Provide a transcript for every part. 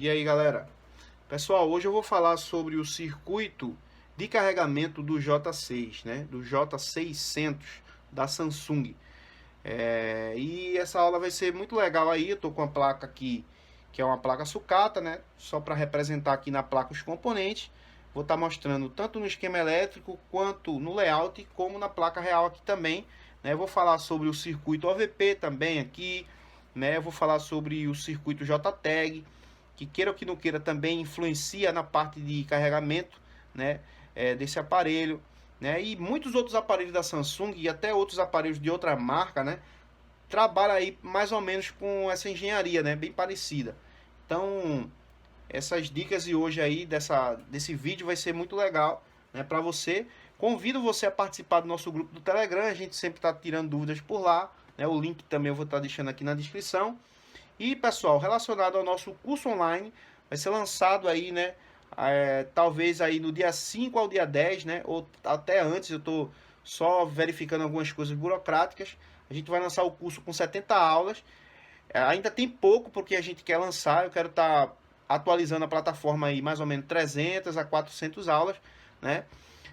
E aí, galera? Pessoal, hoje eu vou falar sobre o circuito de carregamento do J6, né? Do J600 da Samsung. E essa aula vai ser muito legal aí. Eu tô com a placa aqui, que é uma placa sucata, né? Só para representar aqui na placa os componentes. Vou estar mostrando tanto no esquema elétrico quanto no layout, como na placa real aqui também, né? Eu vou falar sobre o circuito OVP também aqui, né? Eu vou falar sobre o circuito JTAG, que queira ou que não queira também influencia na parte de carregamento, né? Desse aparelho, né? E muitos outros aparelhos da Samsung e até outros aparelhos de outra marca, né? Trabalham aí mais ou menos com essa engenharia, né? Bem parecida. Então, essas dicas de hoje aí desse vídeo vai ser muito legal, né, para você. Convido você a participar do nosso grupo do Telegram, a gente sempre está tirando dúvidas por lá, né? O link também eu vou estar deixando aqui na descrição. E pessoal, relacionado ao nosso curso online, vai ser lançado aí, né, talvez aí no dia 5 ao dia 10, né, ou até antes. Eu estou só verificando algumas coisas burocráticas. A gente vai lançar o curso com 70 aulas. Ainda tem pouco porque a gente quer lançar. Eu quero estar atualizando a plataforma aí mais ou menos 300 a 400 aulas, né?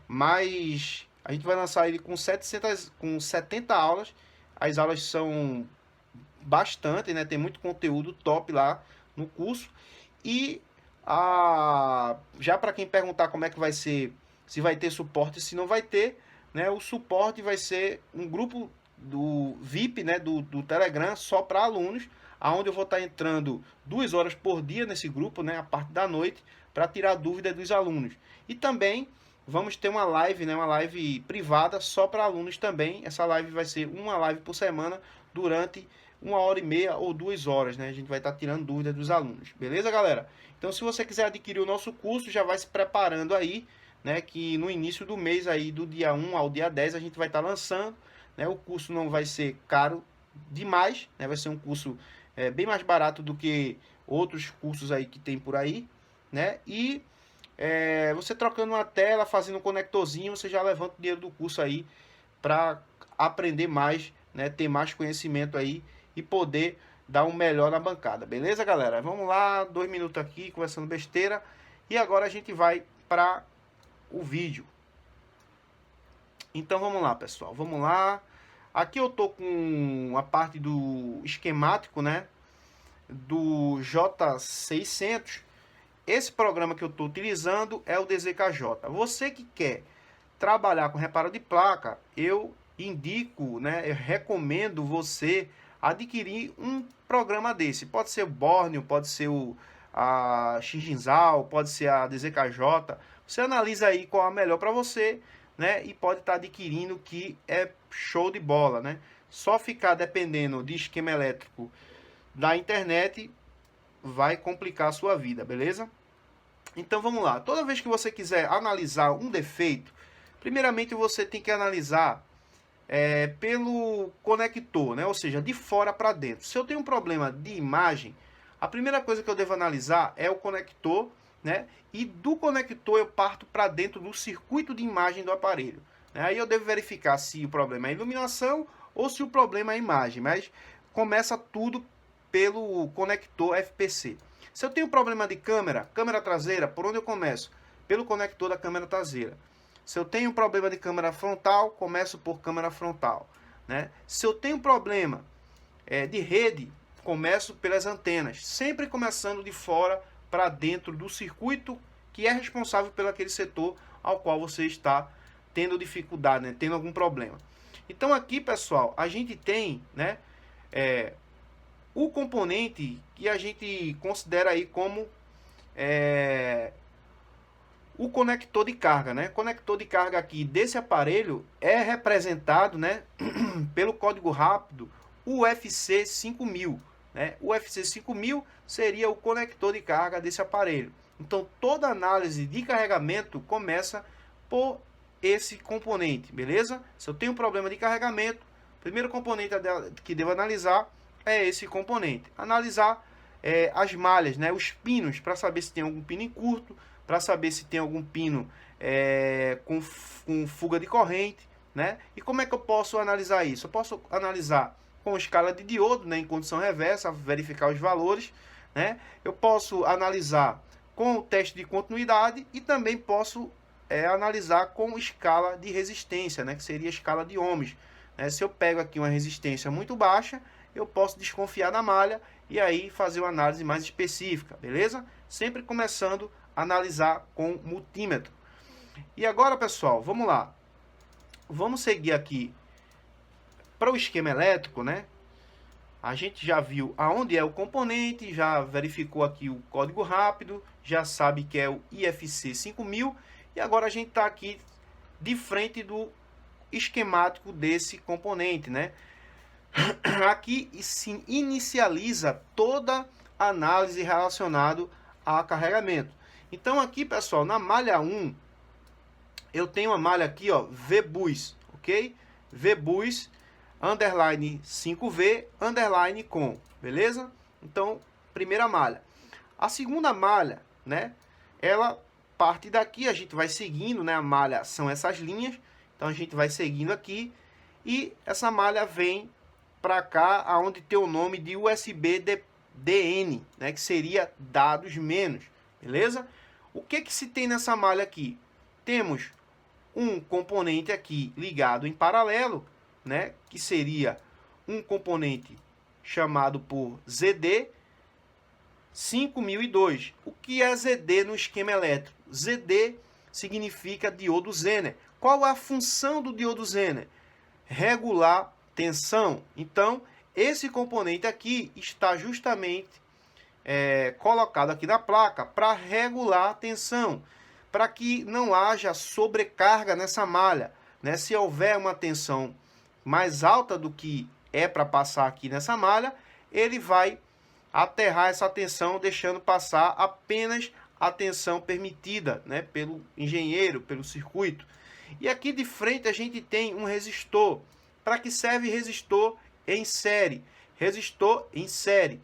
Mas a gente vai lançar ele com 70 aulas. As aulas são bastante, né? Tem muito conteúdo top lá no curso. E já para quem perguntar como é que vai ser, se vai ter suporte, se não vai ter, né? O suporte vai ser um grupo do VIP, né, do Telegram, só para alunos, aonde eu vou estar entrando 2 horas por dia nesse grupo, né, a parte da noite, para tirar dúvida dos alunos. E também vamos ter uma live, né, uma live privada só para alunos também. Essa live vai ser uma live por semana durante 1 hora e meia ou 2 horas, né? A gente vai estar tirando dúvidas dos alunos, beleza, galera? Então, se você quiser adquirir o nosso curso, já vai se preparando aí, né? Que no início do mês aí, do dia 1 ao dia 10, a gente vai estar lançando, né? O curso não vai ser caro demais, né? Vai ser um curso bem mais barato do que outros cursos aí que tem por aí, né? E você trocando uma tela, fazendo um conectorzinho, você já levanta o dinheiro do curso aí para aprender mais, né? Ter mais conhecimento aí e poder dar um melhor na bancada, beleza, galera? Vamos lá, 2 minutos aqui conversando besteira e agora a gente vai para o vídeo. Então vamos lá, pessoal, vamos lá. Aqui eu tô com a parte do esquemático, né, do J600. Esse programa que eu estou utilizando é o DZKJ. Você que quer trabalhar com reparo de placa, eu indico, né, eu recomendo você adquirir um programa desse. Pode ser o Borneo, pode ser a Shinjinzal, pode ser a DZKJ. Você analisa aí qual é a melhor para você, né, e pode estar adquirindo, que é show de bola, né? Só ficar dependendo de esquema elétrico da internet vai complicar a sua vida, beleza? Então vamos lá. Toda vez que você quiser analisar um defeito, primeiramente você tem que analisar pelo conector, né? Ou seja, de fora para dentro. Se eu tenho um problema de imagem, a primeira coisa que eu devo analisar é o conector, né? E do conector eu parto para dentro do circuito de imagem do aparelho, né? Aí eu devo verificar se o problema é a iluminação ou se o problema é a imagem, mas começa tudo pelo conector FPC. Se eu tenho problema de câmera traseira, por onde eu começo? Pelo conector da câmera traseira. Se eu tenho problema de câmera frontal, começo por câmera frontal, né? Se eu tenho problema de rede, começo pelas antenas, sempre começando de fora para dentro do circuito que é responsável pelo aquele setor ao qual você está tendo dificuldade, né? Tendo algum problema. Então aqui, pessoal, a gente tem, né, o componente que a gente considera aí como o conector de carga, né? O conector de carga aqui desse aparelho é representado, né, pelo código rápido UFC 5000, né? O UFC 5000 seria o conector de carga desse aparelho. Então toda análise de carregamento começa por esse componente, beleza? Se eu tenho um problema de carregamento, o primeiro componente que devo analisar é esse componente. Analisar as malhas, né, os pinos, para saber se tem algum pino em curto, para saber se tem algum pino com fuga de corrente, né? E como é que eu posso analisar isso? Eu posso analisar com escala de diodo, né, em condição reversa, verificar os valores, né? Eu posso analisar com o teste de continuidade e também posso analisar com escala de resistência, né? Que seria a escala de ohms. Se eu pego aqui uma resistência muito baixa, eu posso desconfiar da malha e aí fazer uma análise mais específica, beleza? Sempre começando a analisar com multímetro. E agora, pessoal, vamos lá. Vamos seguir aqui para o esquema elétrico, né? A gente já viu aonde é o componente, já verificou aqui o código rápido, já sabe que é o IFC 5000 e agora a gente está aqui de frente do esquemático desse componente, né? Aqui se inicializa toda a análise relacionada a carregamento. Então aqui, pessoal, na malha 1, eu tenho uma malha aqui, ó, VBus, ok? VBus, underline 5V, underline com, beleza? Então, primeira malha. A segunda malha, né, ela parte daqui, a gente vai seguindo, né, a malha são essas linhas, então a gente vai seguindo aqui, e essa malha vem para cá, aonde tem o nome de USB DN, né, que seria dados menos, beleza? O que que se tem nessa malha aqui? Temos um componente aqui ligado em paralelo, né, que seria um componente chamado por ZD 5002. O que é ZD no esquema elétrico? ZD significa diodo Zener. Qual é a função do diodo Zener? Regular tensão. Então, esse componente aqui está justamente colocado aqui na placa para regular a tensão, para que não haja sobrecarga nessa malha, né? Se houver uma tensão mais alta do que é para passar aqui nessa malha, ele vai aterrar essa tensão, deixando passar apenas a tensão permitida, né, pelo engenheiro, pelo circuito. E aqui de frente a gente tem um resistor. Para que serve resistor em série? Resistor em série.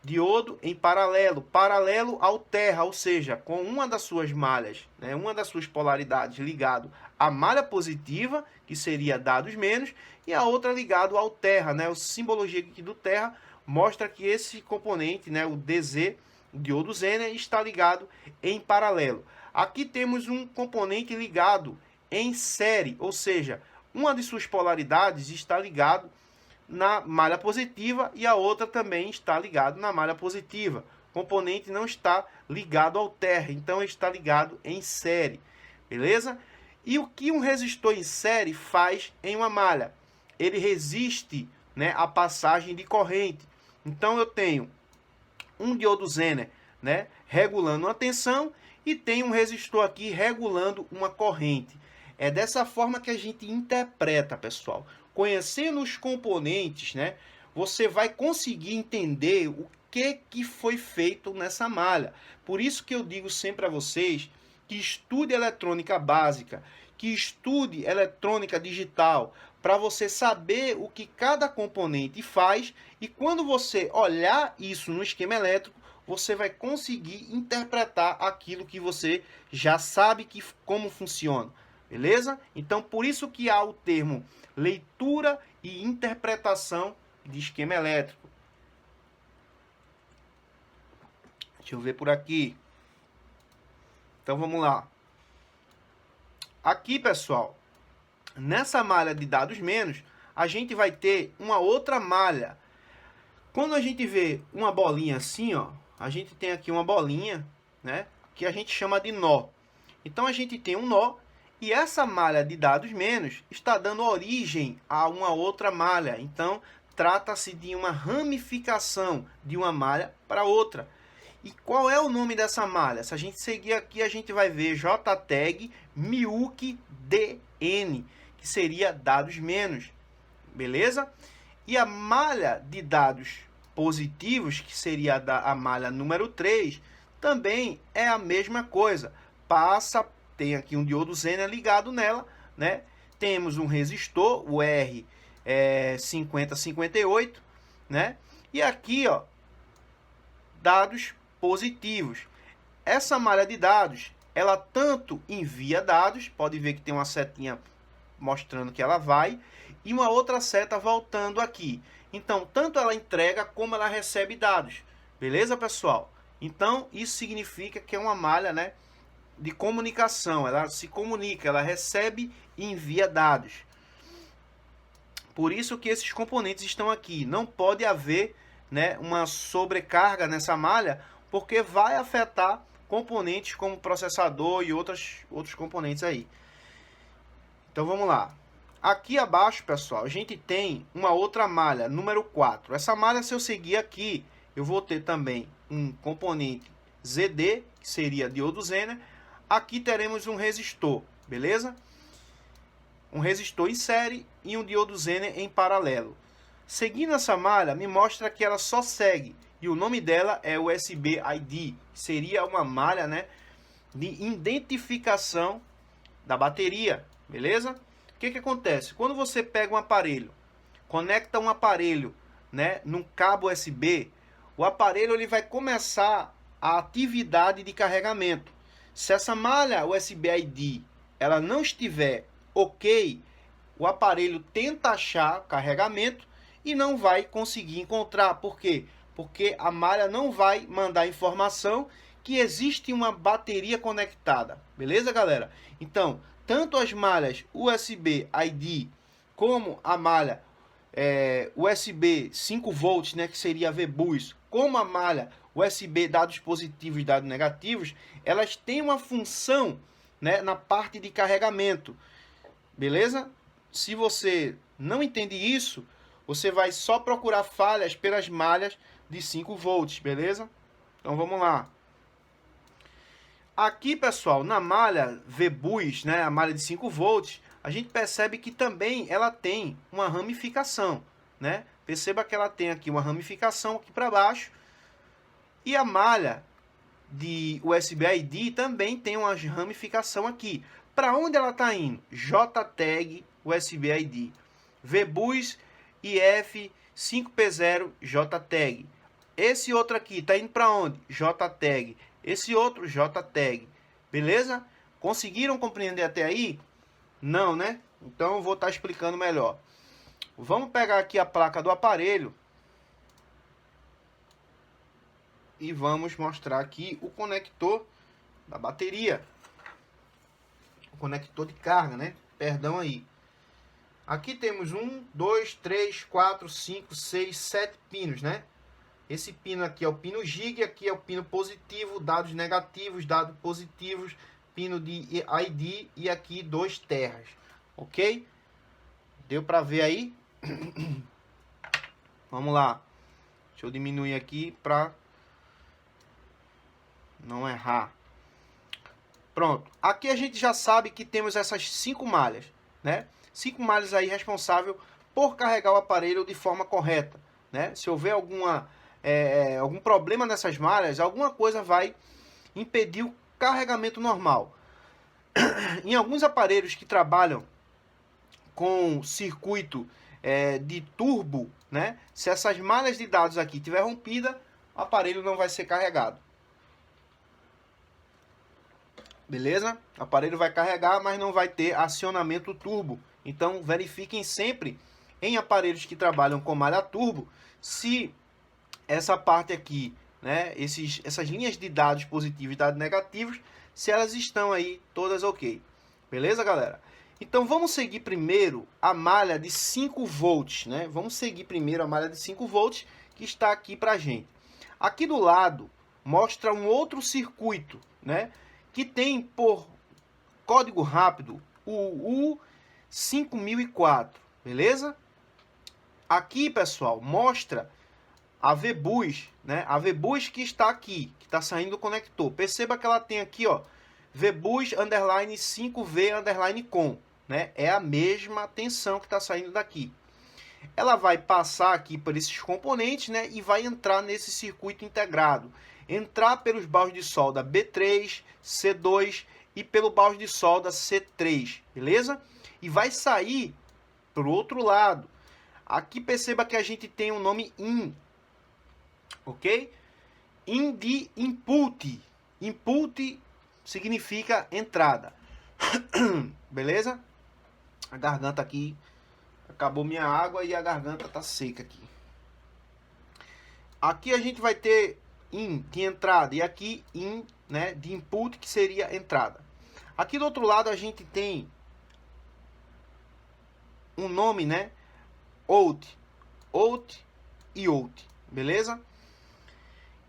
Diodo em paralelo. Paralelo alterna, ou seja, com uma das suas malhas, né, uma das suas polaridades ligado à malha positiva, que seria dados menos, e a outra ligado ao terra, né? A simbologia aqui do terra mostra que esse componente, né, o DZ, o diodo Zener, está ligado em paralelo. Aqui temos um componente ligado em série, ou seja, uma de suas polaridades está ligado na malha positiva e a outra também está ligado na malha positiva. O componente não está ligado ao terra, então está ligado em série, beleza? E o que um resistor em série faz em uma malha? Ele resiste, né, a passagem de corrente. Então eu tenho um diodo Zener, né, regulando uma tensão e tenho um resistor aqui regulando uma corrente. É dessa forma que a gente interpreta, pessoal. Conhecendo os componentes, né, você vai conseguir entender o que foi feito nessa malha. Por isso que eu digo sempre a vocês que estude eletrônica básica, que estude eletrônica digital, para você saber o que cada componente faz, e quando você olhar isso no esquema elétrico, você vai conseguir interpretar aquilo que você já sabe como funciona. Beleza? Então, por isso que há o termo leitura e interpretação de esquema elétrico. Deixa eu ver por aqui. Então, vamos lá. Aqui, pessoal, nessa malha de dados menos, a gente vai ter uma outra malha. Quando a gente vê uma bolinha assim, ó, a gente tem aqui uma bolinha, né, que a gente chama de nó. Então, a gente tem um nó. E essa malha de dados menos está dando origem a uma outra malha. Então, trata-se de uma ramificação de uma malha para outra. E qual é o nome dessa malha? Se a gente seguir aqui, a gente vai ver JTAG MIUC DN, que seria dados menos. Beleza? E a malha de dados positivos, que seria a malha número 3, também é a mesma coisa. Tem aqui um diodo Zener ligado nela, né? Temos um resistor, o R5058, né? E aqui, ó, dados positivos. Essa malha de dados, ela tanto envia dados, pode ver que tem uma setinha mostrando que ela vai, e uma outra seta voltando aqui. Então, tanto ela entrega como ela recebe dados, Beleza, pessoal? Então, isso significa que é uma malha, né, de comunicação. Ela se comunica, ela recebe e envia dados. Por isso que esses componentes estão aqui. Não pode haver, né, uma sobrecarga nessa malha, porque vai afetar componentes como processador e outros componentes aí. Então vamos lá. Aqui abaixo, pessoal, a gente tem uma outra malha, número 4. Essa malha, se eu seguir aqui, eu vou ter também um componente ZD, que seria diodo Zener. Aqui teremos um resistor, beleza? Um resistor em série e um diodo Zener em paralelo. Seguindo essa malha, me mostra que ela só segue, e o nome dela é USB ID, que seria uma malha, né, de identificação da bateria, beleza? O que acontece? Quando você pega um aparelho, conecta um aparelho, né, num cabo USB, o aparelho ele vai começar a atividade de carregamento. Se essa malha USB ID ela não estiver ok, o aparelho tenta achar carregamento e não vai conseguir encontrar. Por quê? Porque a malha não vai mandar informação que existe uma bateria conectada. Beleza, galera? Então, tanto as malhas USB ID como a malha USB 5 volts, né, que seria a VBus, como a malha USB dados positivos e dados negativos, elas têm uma função, né, na parte de carregamento. Beleza? Se você não entende isso, você vai só procurar falhas pelas malhas de 5 volts, beleza? Então vamos lá. Aqui, pessoal, na malha VBus, né, a malha de 5 volts, a gente percebe que também ela tem uma ramificação, né? Perceba que ela tem aqui uma ramificação aqui para baixo. E a malha de USB ID também tem uma ramificação aqui. Para onde ela está indo? JTAG USB ID. VBus IF 5P0 JTAG. Esse outro aqui está indo para onde? JTAG. Esse outro JTAG. Beleza? Conseguiram compreender até aí? Não, né? Então eu vou estar explicando melhor. Vamos pegar aqui a placa do aparelho. E vamos mostrar aqui o conector da bateria. O conector de carga, né? Perdão aí. Aqui temos 1, 2, 3, 4, 5, 6, 7 pinos, né? Esse pino aqui é o pino GIG, aqui é o pino positivo, dados negativos, dados positivos, pino de ID e aqui 2 terras, ok? Deu para ver aí? Vamos lá. Deixa eu diminuir aqui para não errar. Pronto. Aqui a gente já sabe que temos essas 5 malhas, né? 5 malhas aí responsáveis por carregar o aparelho de forma correta, né? Se houver algum problema nessas malhas, alguma coisa vai impedir o carregamento normal. Em alguns aparelhos que trabalham com circuito de turbo, né? Se essas malhas de dados aqui estiver rompida, o aparelho não vai ser carregado. Beleza? O aparelho vai carregar, mas não vai ter acionamento turbo. Então, verifiquem sempre em aparelhos que trabalham com malha turbo, se essa parte aqui, né, essas linhas de dados positivos e dados negativos, se elas estão aí todas ok. Beleza, galera? Então, vamos seguir primeiro a malha de 5 volts, né? Vamos seguir primeiro a malha de 5 volts que está aqui pra gente. Aqui do lado, mostra um outro circuito, né? Que tem por código rápido o U5004, beleza? Aqui, pessoal, mostra a VBus, né? A VBus que está aqui, que está saindo do conector. Perceba que ela tem aqui, ó, VBus underline 5V underline com, né? É a mesma tensão que está saindo daqui. Ela vai passar aqui por esses componentes, né? E vai entrar nesse circuito integrado. Entrar pelos baus de solda B3, C2 e pelo baus de solda C3, beleza? E vai sair para o outro lado. Aqui perceba que a gente tem o nome IN, ok? IN de input. Input significa entrada. Beleza? A garganta aqui, acabou minha água e a garganta tá seca aqui. Aqui a gente vai ter in de entrada e aqui in, né, de input, que seria entrada. Aqui do outro lado a gente tem um nome, né, out e out, beleza?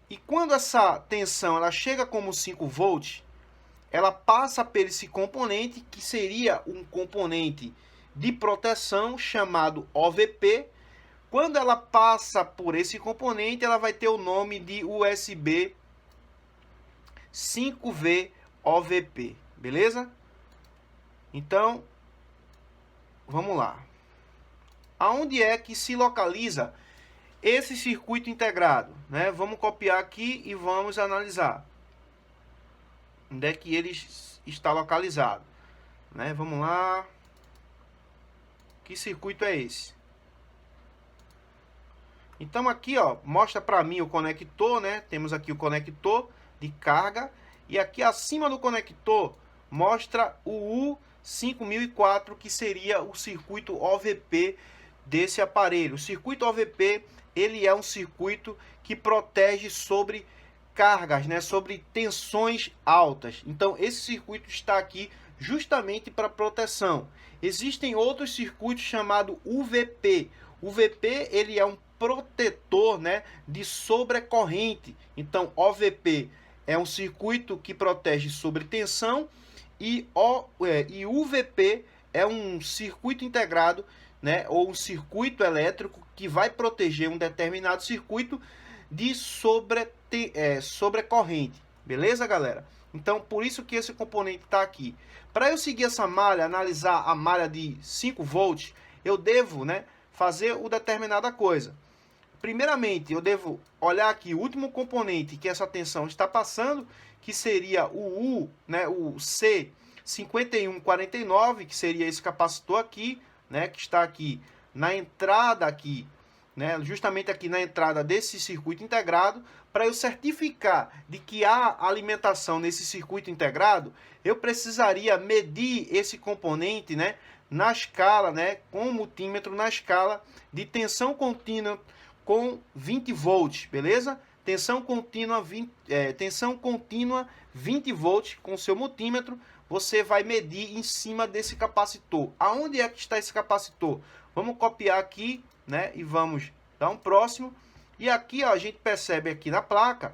E quando essa tensão ela chega como 5 volts, ela passa por esse componente, que seria um componente de proteção chamado OVP. Quando ela passa por esse componente, ela vai ter o nome de USB 5V OVP, beleza? Então, vamos lá. Aonde é que se localiza esse circuito integrado, né? Vamos copiar aqui e vamos analisar onde é que ele está localizado, né? Vamos lá. Que circuito é esse? Então aqui, ó, mostra para mim o conector, né? Temos aqui o conector de carga e aqui acima do conector mostra o U5004, que seria o circuito OVP desse aparelho. O circuito OVP, ele é um circuito que protege sobre cargas, né, sobre tensões altas. Então esse circuito está aqui justamente para proteção. Existem outros circuitos chamados UVP. O UVP, ele é um protetor, né, de sobrecorrente. Então OVP é um circuito que protege sobre tensão e UVP é um circuito integrado, né, ou um circuito elétrico que vai proteger um determinado circuito de sobrecorrente. Beleza, galera? Então, por isso que esse componente está aqui. Para eu seguir essa malha, analisar a malha de 5 volts, eu devo, né, fazer uma determinada coisa. Primeiramente, eu devo olhar aqui o último componente que essa tensão está passando, que seria o U, né, o C5149, que seria esse capacitor aqui, né, que está aqui na entrada aqui, né, justamente aqui na entrada desse circuito integrado. Para eu certificar de que há alimentação nesse circuito integrado, eu precisaria medir esse componente, né, na escala, né, com o multímetro na escala de tensão contínua com 20 volts, beleza? Tensão contínua 20 volts com seu multímetro, você vai medir em cima desse capacitor. Aonde é que está esse capacitor? Vamos copiar aqui, né, e vamos dar um próximo. E aqui, ó, a gente percebe aqui na placa,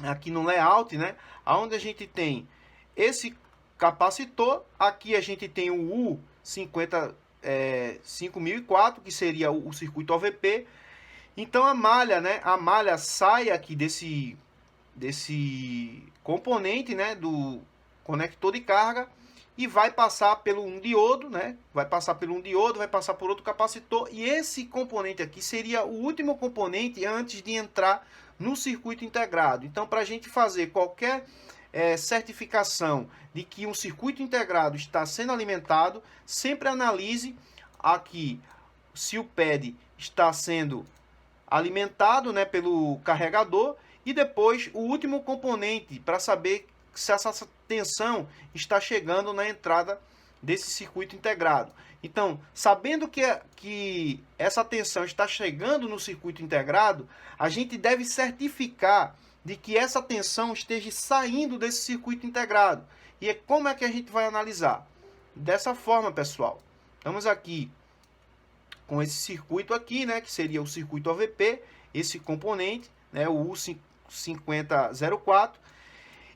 aqui no layout, né, aonde a gente tem esse capacitor, aqui a gente tem o U5004, que seria o circuito OVP. Então a malha, né, a malha sai aqui desse componente, né, do conector de carga e vai passar pelo um diodo, né? Vai passar pelo um diodo, vai passar por outro capacitor, e esse componente aqui seria o último componente antes de entrar no circuito integrado. Então, para a gente fazer qualquer certificação de que um circuito integrado está sendo alimentado, sempre analise aqui se o pad está sendo alimentado, né, pelo carregador, e depois o último componente para saber se essa tensão está chegando na entrada desse circuito integrado. Então, sabendo que essa tensão está chegando no circuito integrado, a gente deve certificar de que essa tensão esteja saindo desse circuito integrado. E como é que a gente vai analisar? Dessa forma, pessoal. Estamos aqui com esse circuito aqui, né, que seria o circuito OVP, esse componente, né, o U5004.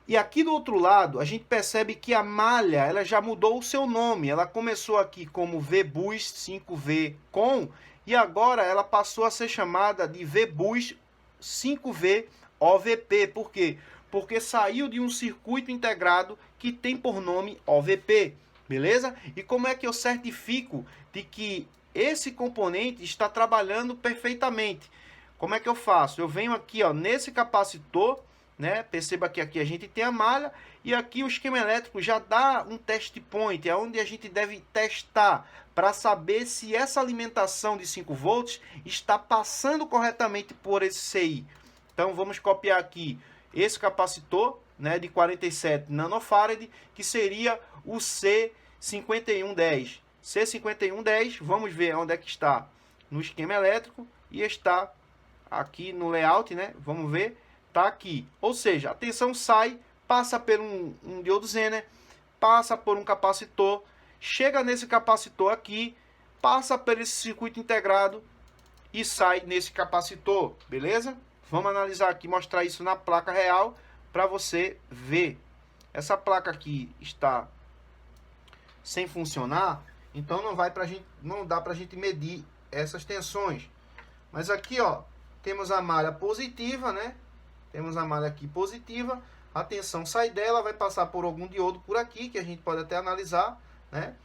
E aqui do outro lado, a gente percebe que a malha ela já mudou o seu nome. Ela começou aqui como VBus 5V com, e agora ela passou a ser chamada de VBus 5V OVP. Por quê? Porque saiu de um circuito integrado que tem por nome OVP. Beleza? E como é que eu certifico de que esse componente está trabalhando perfeitamente? Como é que eu faço? Eu venho aqui, ó, nesse capacitor, né? Perceba que aqui a gente tem a malha e aqui o esquema elétrico já dá um test point, é onde a gente deve testar para saber se essa alimentação de 5 volts está passando corretamente por esse CI. Então vamos copiar aqui esse capacitor, né, de 47 nanofarad, que seria o C5110. C5110, vamos ver onde é que está no esquema elétrico e está aqui no layout, né? Vamos ver. tá aqui. Ou seja, a tensão sai, passa por um diodo Zener, passa por um capacitor, chega nesse capacitor aqui, passa por esse circuito integrado e sai nesse capacitor, beleza? Vamos analisar aqui, mostrar isso na placa real para você ver. Essa placa aqui está sem funcionar, então não dá pra gente medir essas tensões. Mas aqui, ó, temos a malha positiva, né? Temos a malha aqui positiva, a tensão sai dela, vai passar por algum diodo por aqui, que a gente pode até analisar, né?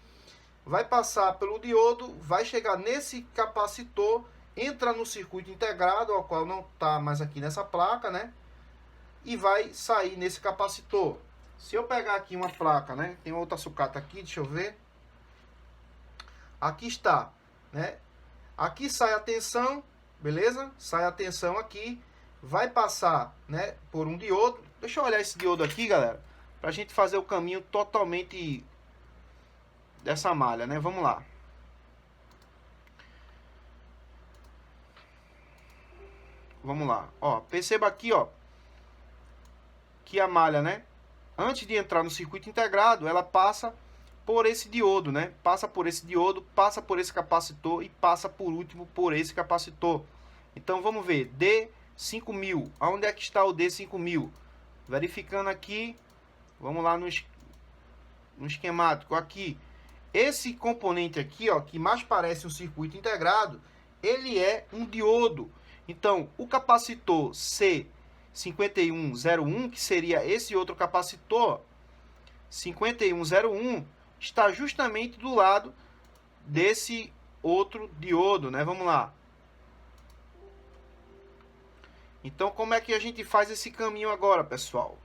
Vai passar pelo diodo, vai chegar nesse capacitor, entra no circuito integrado, ao qual não está mais aqui nessa placa, né? E vai sair nesse capacitor. Se eu pegar aqui uma placa, né? Tem outra sucata aqui, deixa eu ver. Aqui está, né? Aqui sai a tensão, beleza? Sai a tensão aqui, vai passar, né, por um diodo. Deixa eu olhar esse diodo aqui, galera, pra gente fazer o caminho totalmente dessa malha, né? Vamos lá. Vamos lá, ó, perceba aqui, ó, que a malha, né, antes de entrar no circuito integrado, ela passa por esse diodo, né? Passa por esse diodo, passa por esse capacitor e passa por último por esse capacitor. Então vamos ver, D5000, aonde é que está o D5000? Verificando aqui, vamos lá no esquemático aqui. Esse componente aqui, ó, que mais parece um circuito integrado, ele é um diodo. Então, o capacitor C5101, que seria esse outro capacitor, 5101, está justamente do lado desse outro diodo, né? Vamos lá. Então, como é que a gente faz esse caminho agora, pessoal?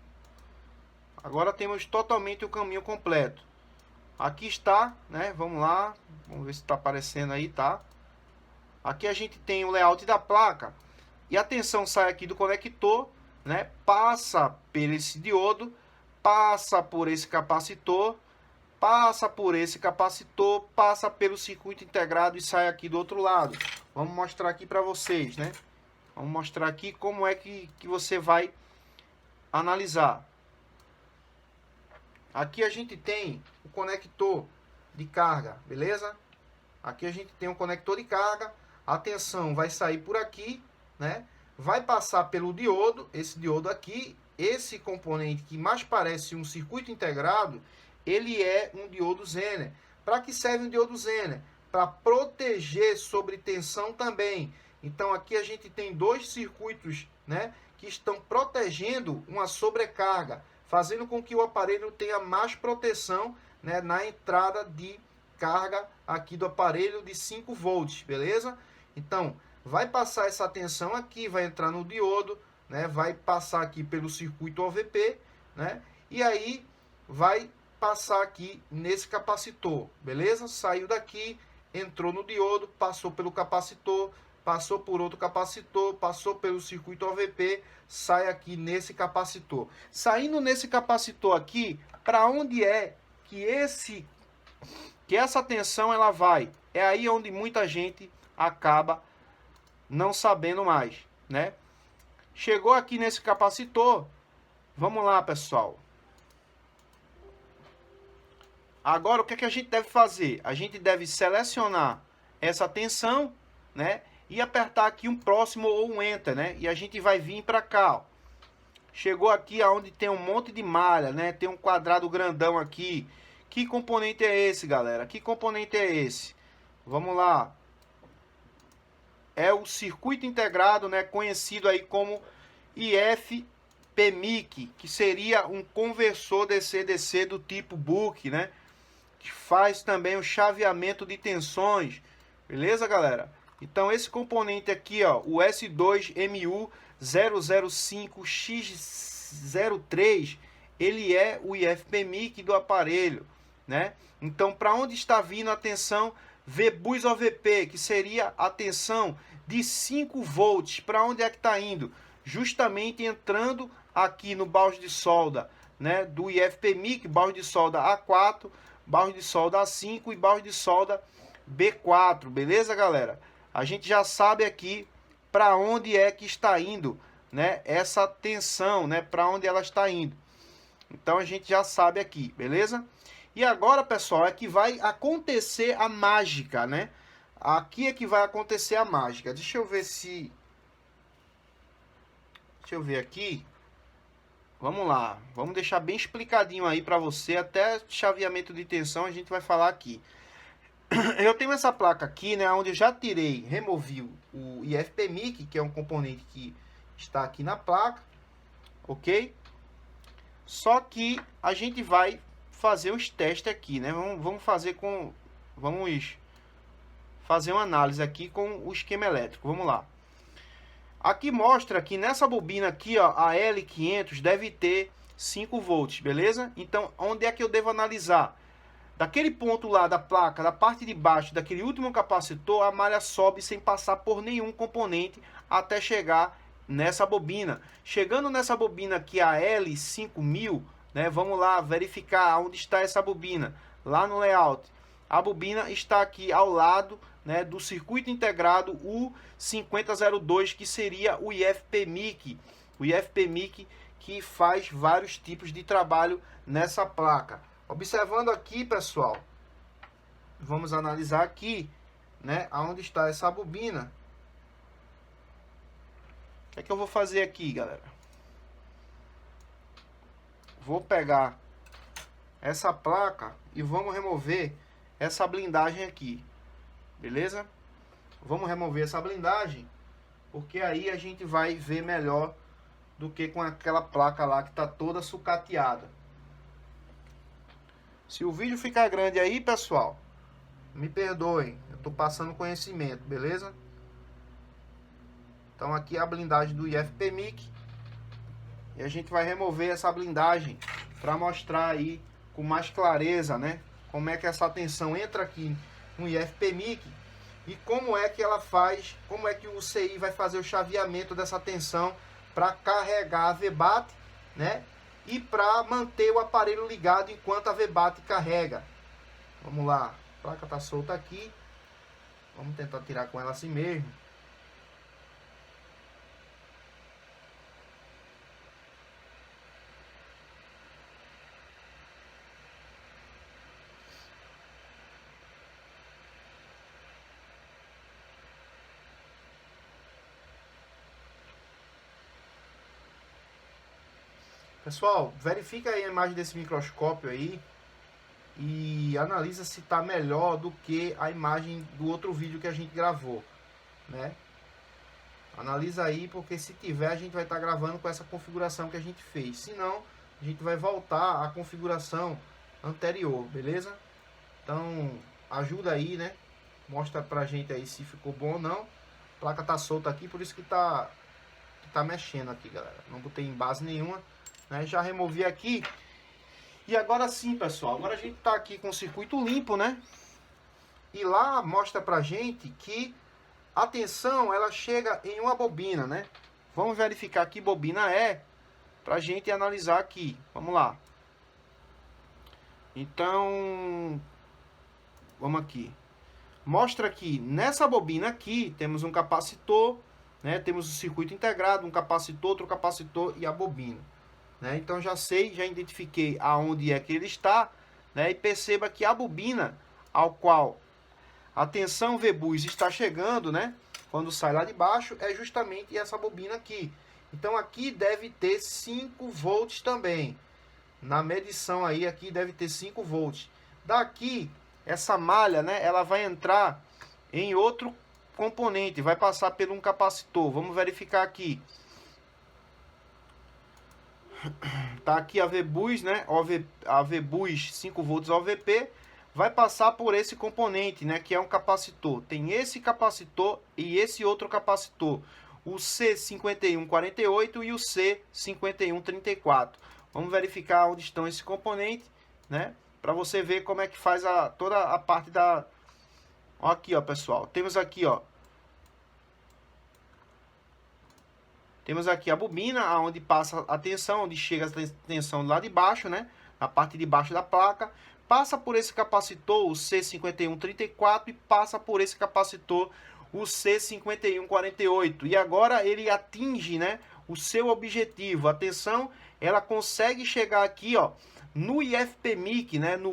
Agora temos totalmente o caminho completo. Aqui está, né? Vamos lá. Vamos ver se está aparecendo aí, tá? Aqui a gente tem o layout da placa. E a tensão sai aqui do conector, né? Passa por esse diodo, passa por esse capacitor, passa por esse capacitor, passa pelo circuito integrado e sai aqui do outro lado. Vamos mostrar aqui para vocês, né? Vamos mostrar aqui como é que você vai analisar. Aqui a gente tem o conector de carga, beleza? Aqui a gente tem um conector de carga. A tensão vai sair por aqui, né? Vai passar pelo diodo, esse diodo aqui. Esse componente que mais parece um circuito integrado, ele é um diodo Zener. Para que serve um diodo Zener? Para proteger sobre tensão também. Então aqui a gente tem dois circuitos, né, que estão protegendo uma sobrecarga, fazendo com que o aparelho tenha mais proteção, né, na entrada de carga aqui do aparelho de 5 volts, beleza? Então vai passar essa tensão aqui, vai entrar no diodo, né, vai passar aqui pelo circuito OVP, né, e aí vai passar aqui nesse capacitor, beleza? Saiu daqui, entrou no diodo, passou pelo capacitor, passou por outro capacitor, passou pelo circuito OVP, sai aqui nesse capacitor. Saindo nesse capacitor aqui, para onde é que essa tensão ela vai? É aí onde muita gente acaba não sabendo mais, né? Chegou aqui nesse capacitor, vamos lá, pessoal. Agora, o que é que a gente deve fazer? A gente deve selecionar essa tensão, né? E apertar aqui um próximo ou um enter, né? E a gente vai vir para cá, ó. Chegou aqui aonde tem um monte de malha, né? Tem um quadrado grandão aqui. Que componente é esse, galera? Que componente é esse? Vamos lá. É o circuito integrado, né? Conhecido aí como IF-PMIC, que seria um conversor DC-DC do tipo BUC, né? Que faz também o chaveamento de tensões. Beleza, galera? Então, esse componente aqui, ó, o S2MU005X03, ele é o IF-PMIC do aparelho, né? Então, para onde está vindo a tensão VBUS OVP, que seria a tensão de 5 volts, para onde é que está indo? Justamente entrando aqui no balde de solda, né, do IF-PMIC, balde de solda A4, balde de solda A5 e balde de solda B4, beleza, galera? A gente já sabe aqui para onde é que está indo né, essa tensão, né, para onde ela está indo. Então a gente já sabe aqui, beleza? E agora, pessoal, é que vai acontecer a mágica, né? Aqui é que vai acontecer a mágica. Deixa eu ver se... Deixa eu ver aqui. Vamos lá. Vamos deixar bem explicadinho aí para você. Até chaveamento de tensão a gente vai falar aqui. Eu tenho essa placa aqui, né? Onde eu já tirei, removi o IFPMIC, que é um componente que está aqui na placa. Ok? Só que a gente vai fazer os testes aqui, né? Vamos fazer com... Vamos fazer uma análise aqui com o esquema elétrico. Vamos lá. Aqui mostra que nessa bobina aqui, ó, a L500 deve ter 5 volts, beleza? Então, onde é que eu devo analisar? Daquele ponto lá da placa, da parte de baixo, daquele último capacitor, a malha sobe sem passar por nenhum componente até chegar nessa bobina. Chegando nessa bobina aqui, a L5000, né? Vamos lá verificar onde está essa bobina. Lá no layout. A bobina está aqui ao lado, né, do circuito integrado U5002, que seria o IFPMIC. O IFPMIC que faz vários tipos de trabalho nessa placa. Observando aqui, pessoal, vamos analisar aqui, né, aonde está essa bobina. O que é que eu vou fazer aqui, galera? Vou pegar essa placa e vamos remover essa blindagem aqui, beleza? Vamos remover essa blindagem, porque aí a gente vai ver melhor do que com aquela placa lá que está toda sucateada. Se o vídeo ficar grande aí, pessoal, me perdoem, eu estou passando conhecimento, beleza? Então aqui é a blindagem do IFPMIC. E a gente vai remover essa blindagem para mostrar aí com mais clareza, né? Como é que essa tensão entra aqui no IFPMIC e como é que ela faz, como é que o CI vai fazer o chaveamento dessa tensão para carregar a VBAT, né? E para manter o aparelho ligado enquanto a VBAT carrega. Vamos lá, a placa está solta aqui. Vamos tentar tirar com ela assim mesmo. Pessoal, verifica aí a imagem desse microscópio aí e analisa se está melhor do que a imagem do outro vídeo que a gente gravou, né? Analisa aí, porque se tiver a gente vai estar gravando com essa configuração que a gente fez. Se não, a gente vai voltar à configuração anterior, beleza? Então, ajuda aí, né? Mostra pra gente aí se ficou bom ou não. A placa tá solta aqui, por isso que tá mexendo aqui, galera. Não botei em base nenhuma, né? Já removi aqui. E agora sim, pessoal, agora a gente tá aqui com o circuito limpo, né? E lá mostra pra gente que a tensão, ela chega em uma bobina, né? Vamos verificar que bobina é pra gente analisar aqui. Vamos lá. Então, vamos aqui. Mostra que nessa bobina aqui temos um capacitor, né? Temos o circuito integrado, um capacitor, outro capacitor e a bobina, né? Então já sei, já identifiquei aonde é que ele está, né? E perceba que a bobina ao qual a tensão VBus está chegando, né? Quando sai lá de baixo, é justamente essa bobina aqui. Então aqui deve ter 5 volts também. Na medição aí, aqui deve ter 5 volts. Daqui, essa malha, né? Ela vai entrar em outro componente, vai passar por um capacitor. Vamos verificar aqui. Tá aqui a VBus, né? A VBus 5 volts OVP vai passar por esse componente, né? Que é um capacitor. Tem esse capacitor e esse outro capacitor. O C5148 e o C5134. Vamos verificar onde estão esses componentes, né? Para você ver como é que faz toda a parte da... Ó, aqui, ó, pessoal. Temos aqui, ó. Temos aqui a bobina, onde passa a tensão, onde chega a tensão lá de baixo, né? Na parte de baixo da placa. Passa por esse capacitor, o C5134, e passa por esse capacitor, o C5148. E agora ele atinge, né, o seu objetivo. A tensão, ela consegue chegar aqui, ó, no IFPMIC, né, no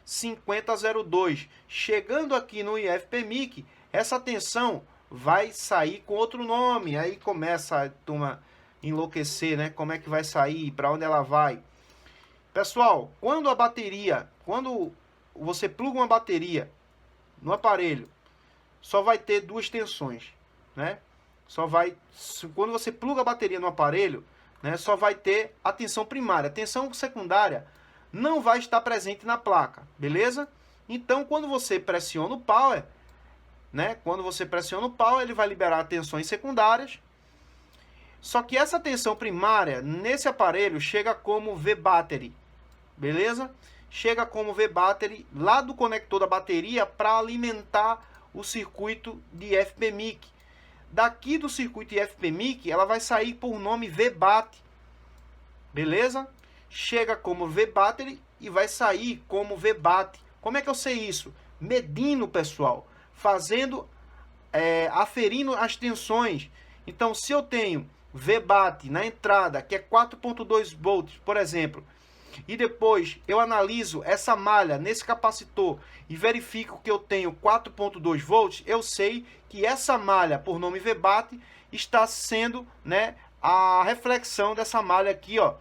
U5002. Chegando aqui no IFPMIC, essa tensão vai sair com outro nome. Aí começa a turma enlouquecer, né? Como é que vai sair? Para onde ela vai? Pessoal, quando você pluga uma bateria no aparelho, só vai ter duas tensões, né? Quando você pluga a bateria no aparelho, né, só vai ter a tensão primária. A tensão secundária não vai estar presente na placa, beleza? Então, quando você pressiona o power, né, ele vai liberar tensões secundárias. Só que essa tensão primária, nesse aparelho, chega como V-Battery, beleza? Chega como V-Battery lá do conector da bateria para alimentar o circuito de IFPMIC. Daqui do circuito IFPMIC, ela vai sair por nome V-Bat, beleza? Chega como V-Battery e vai sair como V-Bat. Como é que eu sei isso? Medindo, pessoal, aferindo as tensões. Então, se eu tenho V-Bat na entrada, que é 4.2 volts, por exemplo, e depois eu analiso essa malha nesse capacitor e verifico que eu tenho 4.2 volts, eu sei que essa malha, por nome V-Bat, está sendo, né, a reflexão dessa malha aqui, ó,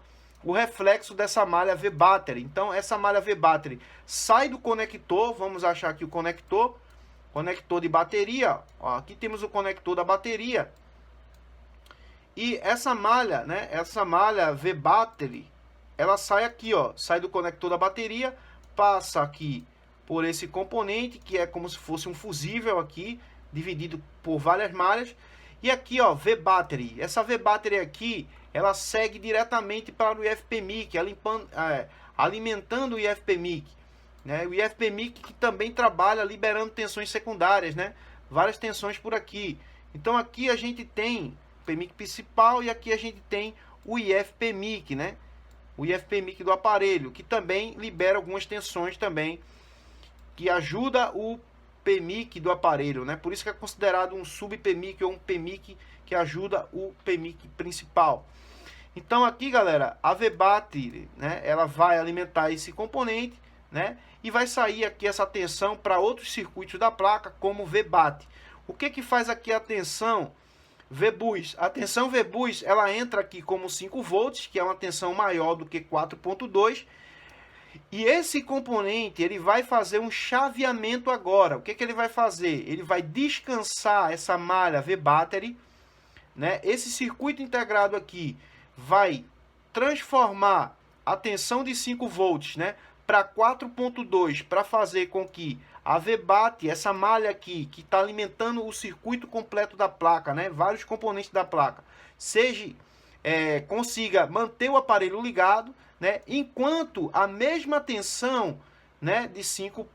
o reflexo dessa malha V-Battery. Então, essa malha V-Battery sai do conector, vamos achar aqui o conector de bateria, ó, aqui temos o conector da bateria, e essa malha, né, essa malha V-Battery, ela sai aqui, ó, sai do conector da bateria, passa aqui por esse componente, que é como se fosse um fusível aqui, dividido por várias malhas, e aqui, ó, V-Battery. Essa V-Battery aqui, ela segue diretamente para o IFPMIC, alimentando o IFPMIC, né? O IFPMIC que também trabalha liberando tensões secundárias, né? Várias tensões por aqui. Então aqui a gente tem o PMIC principal e aqui a gente tem o IFPMIC, né? O IFPMIC do aparelho, que também libera algumas tensões também, que ajuda o PMIC do aparelho, né? Por isso que é considerado um sub-PMIC ou um PMIC que ajuda o PMIC principal. Então aqui, galera, a V-Battery, né, ela vai alimentar esse componente, né, e vai sair aqui essa tensão para outros circuitos da placa, como V-Bat. O que que faz aqui a tensão V-Bus? A tensão V-Bus, ela entra aqui como 5 volts, que é uma tensão maior do que 4.2, e esse componente, ele vai fazer um chaveamento agora. O que que ele vai fazer? Ele vai descansar essa malha V-Battery, né? Esse circuito integrado aqui vai transformar a tensão de 5 volts, né, para 4.2, para fazer com que a V-Bat, essa malha aqui, que está alimentando o circuito completo da placa, né, vários componentes da placa, consiga manter o aparelho ligado, né, enquanto a mesma tensão, né, de 5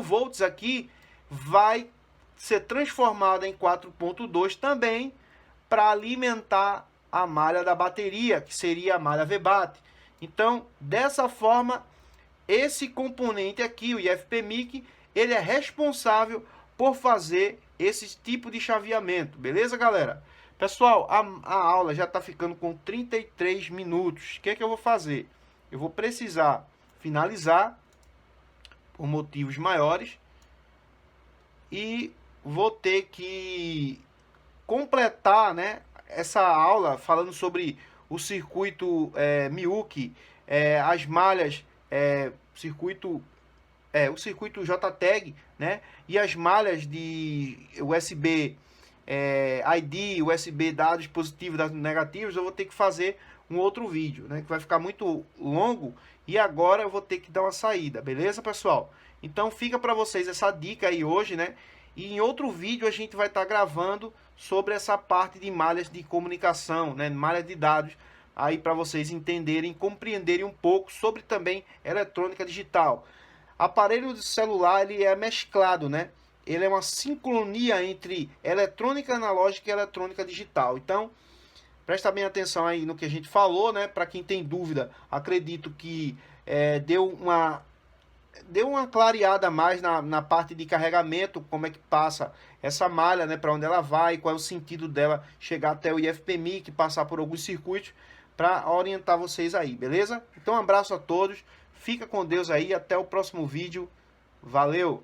volts aqui vai ser transformada em 4.2 também para alimentar a malha da bateria, que seria a malha V-Bat. Então, dessa forma, esse componente aqui, o IFPMIC, ele é responsável por fazer esse tipo de chaveamento. Beleza, galera? Pessoal, a aula já está ficando com 33 minutos. O que é que eu vou fazer? Eu vou precisar finalizar por motivos maiores e vou ter que completar, né, essa aula falando sobre o circuito Miyuki, as malhas, o circuito JTAG, né, e as malhas de USB ID, USB dados positivos, dados negativos. Eu vou ter que fazer um outro vídeo, né, que vai ficar muito longo, e agora eu vou ter que dar uma saída, beleza, pessoal? Então fica para vocês essa dica aí hoje, né? E em outro vídeo a gente vai estar gravando sobre essa parte de malhas de comunicação, né, malhas de dados, aí para vocês entenderem, compreenderem um pouco sobre também eletrônica digital. Aparelho de celular, ele é mesclado, né? Ele é uma sincronia entre eletrônica analógica e eletrônica digital. Então, presta bem atenção aí no que a gente falou, né? Para quem tem dúvida, acredito que deu deu uma clareada a mais na parte de carregamento, como é que passa essa malha, né, para onde ela vai, qual é o sentido dela chegar até o IFPMIC, passar por alguns circuitos, para orientar vocês aí, beleza? Então um abraço a todos, fica com Deus aí, até o próximo vídeo, valeu!